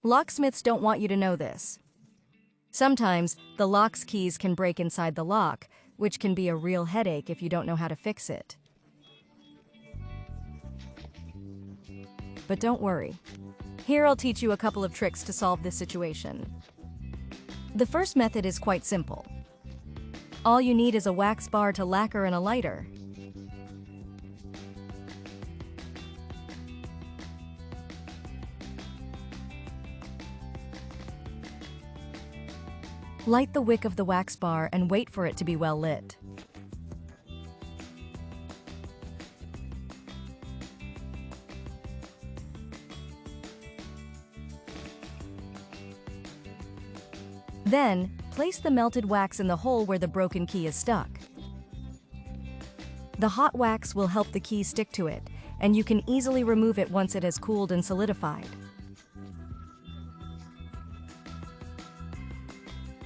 Locksmiths don't want you to know this. Sometimes, the lock's keys can break inside the lock, which can be a real headache if you don't know how to fix it. But don't worry. Here I'll teach you a couple of tricks to solve this situation. The first method is quite simple. All you need is a wax bar to lacquer and a lighter. Light the wick of the wax bar and wait for it to be well lit. Then, place the melted wax in the hole where the broken key is stuck. The hot wax will help the key stick to it, and you can easily remove it once it has cooled and solidified.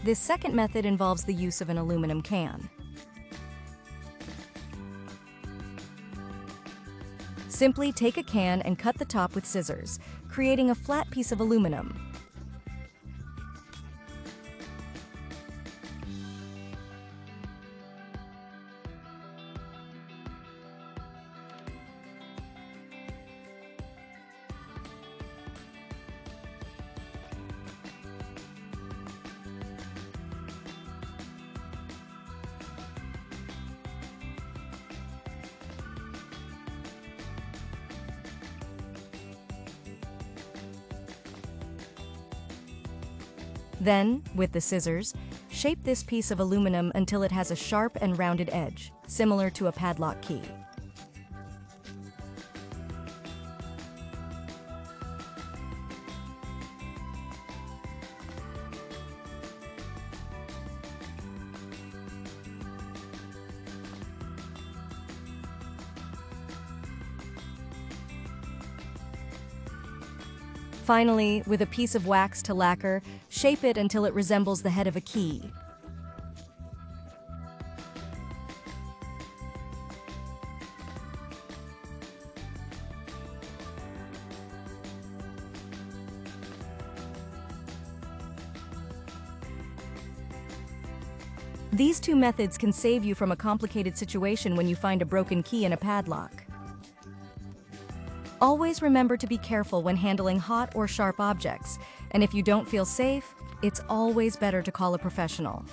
This second method involves the use of an aluminum can. Simply take a can and cut the top with scissors, creating a flat piece of aluminum. Then, with the scissors, shape this piece of aluminum until it has a sharp and rounded edge, similar to a padlock key. Finally, with a piece of wax to lacquer, shape it until it resembles the head of a key. These two methods can save you from a complicated situation when you find a broken key in a padlock. Always remember to be careful when handling hot or sharp objects, and if you don't feel safe, it's always better to call a professional.